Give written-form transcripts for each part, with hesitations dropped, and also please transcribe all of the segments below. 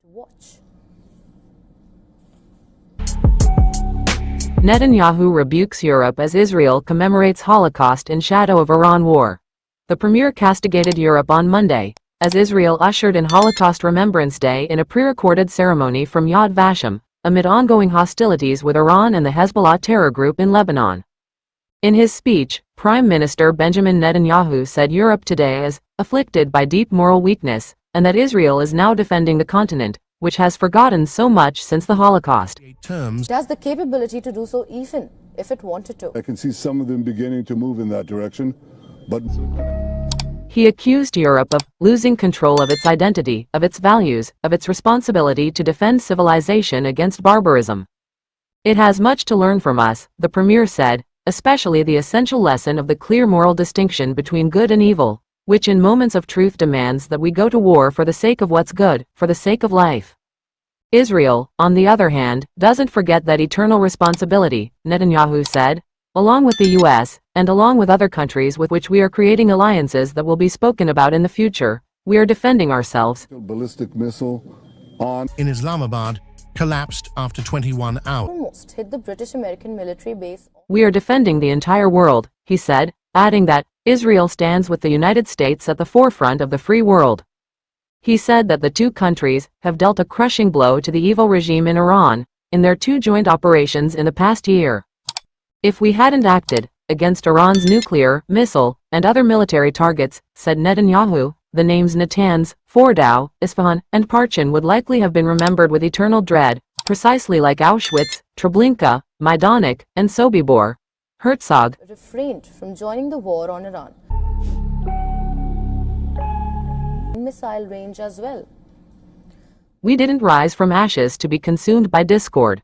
Watch. Netanyahu rebukes Europe as Israel commemorates Holocaust in shadow of Iran war. The premier castigated Europe on Monday, as Israel ushered in Holocaust Remembrance Day in a pre-recorded ceremony from Yad Vashem, amid ongoing hostilities with Iran and the Hezbollah terror group in Lebanon. In his speech, Prime Minister Benjamin Netanyahu said Europe today is afflicted by deep moral weakness, and that Israel is now defending the continent, which has forgotten so much since the Holocaust. It has the capability to do so even if it wanted to. I can see some of them beginning to move in that direction, but He accused Europe of losing control of its identity, of its values, of its responsibility to defend civilization against barbarism. It has much to learn from us, the premier said, especially the essential lesson of the clear moral distinction between good and evil, which in moments of truth demands that we go to war for the sake of what's good, for the sake of life. Israel, on the other hand, doesn't forget that eternal responsibility, Netanyahu said, along with the US, and along with other countries with which we are creating alliances that will be spoken about in the future, we are defending ourselves. ballistic missile on in Islamabad collapsed after 21 hours. Almost hit the British-American military base. We are defending the entire world, he said, adding that Israel stands with the United States at the forefront of the free world. He said that the two countries have dealt a crushing blow to the evil regime in Iran in their two joint operations in the past year. If we hadn't acted against Iran's nuclear, missile, and other military targets, said Netanyahu, the names Natanz, Fordow, Isfahan, and Parchin would likely have been remembered with eternal dread, precisely like Auschwitz, Treblinka, Majdanek, and Sobibor. Herzog Refrained from joining the war on Iran. Missile range as well. We didn't rise from ashes to be consumed by discord.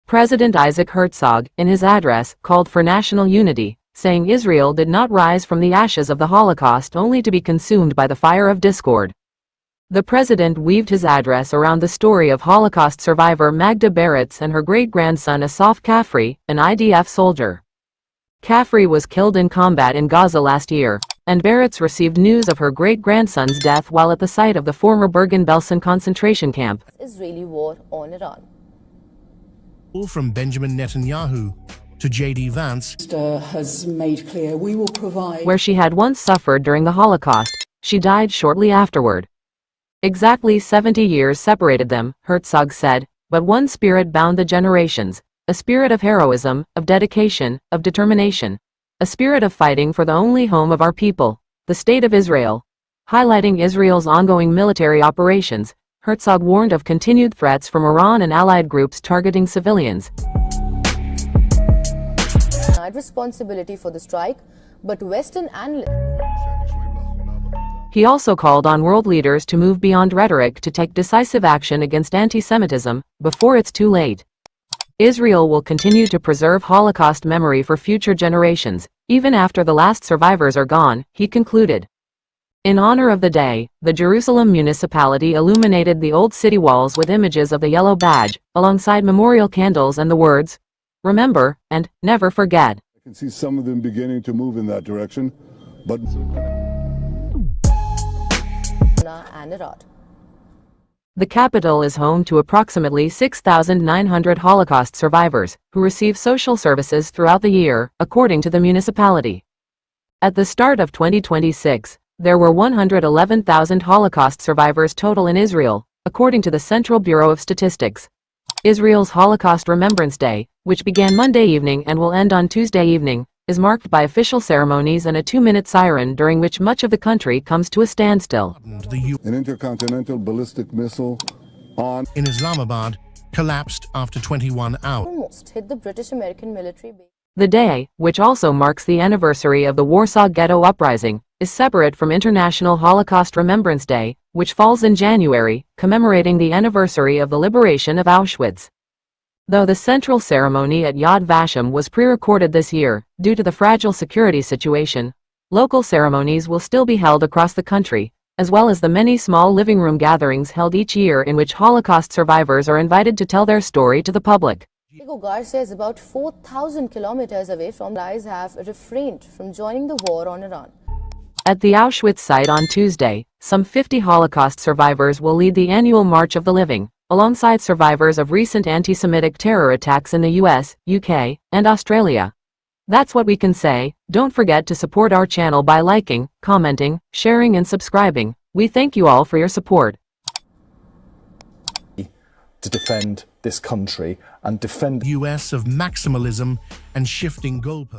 President Isaac Herzog, in his address, called for national unity, saying Israel did not rise from the ashes of the Holocaust only to be consumed by the fire of discord. The president weaved his address around the story of Holocaust survivor Magda Beretz and her great-grandson Asaf Kafri, an IDF soldier. Kafri was killed in combat in Gaza last year, and Beretz received news of her great-grandson's death while at the site of the former Bergen-Belsen concentration camp. Israeli war on Iran. All from Benjamin Netanyahu to J.D. Vance has made clear we will provide. Where she had once suffered during the Holocaust, she died shortly afterward. Exactly 70 years separated them, Herzog said, but one spirit bound the generations, a spirit of heroism, of dedication, of determination, a spirit of fighting for the only home of our people, the State of Israel. Highlighting Israel's ongoing military operations, Herzog warned of continued threats from Iran and allied groups targeting civilians. Had responsibility for the strike, but Western analysts. He also called on world leaders to move beyond rhetoric to take decisive action against anti-Semitism before it's too late. Israel will continue to preserve Holocaust memory for future generations, even after the last survivors are gone, he concluded. In honor of the day, the Jerusalem municipality illuminated the old city walls with images of the yellow badge, alongside memorial candles and the words, "Remember," and "Never forget." I can see some of them beginning to move in that direction, but And Iran. The capital is home to approximately 6,900 Holocaust survivors, who receive social services throughout the year, according to the municipality. At the start of 2026, there were 111,000 Holocaust survivors total in Israel, according to the Central Bureau of Statistics. Israel's Holocaust Remembrance Day, which began Monday evening and will end on Tuesday evening, is marked by official ceremonies and a 2-minute siren during which much of the country comes to a standstill. an intercontinental ballistic missile on in Islamabad collapsed after 21 hours. Almost hit the British-American military base. The day, which also marks the anniversary of the Warsaw Ghetto Uprising, is separate from International Holocaust Remembrance Day, which falls in January, commemorating the anniversary of the liberation of Auschwitz. Though the central ceremony at Yad Vashem was pre-recorded this year, due to the fragile security situation, local ceremonies will still be held across the country, as well as the many small living room gatherings held each year in which Holocaust survivors are invited to tell their story to the public. Diego Garcia is about 4,000 kilometers away from. Allies have refrained from joining the war on Iran. At the Auschwitz site on Tuesday, some 50 Holocaust survivors will lead the annual March of the Living, alongside survivors of recent anti-Semitic terror attacks in the US, UK, and Australia. That's what we can say. Don't forget to support our channel by liking, commenting, sharing and subscribing. We thank you all for your support. To defend this country and defend US of maximalism and shifting goalposts.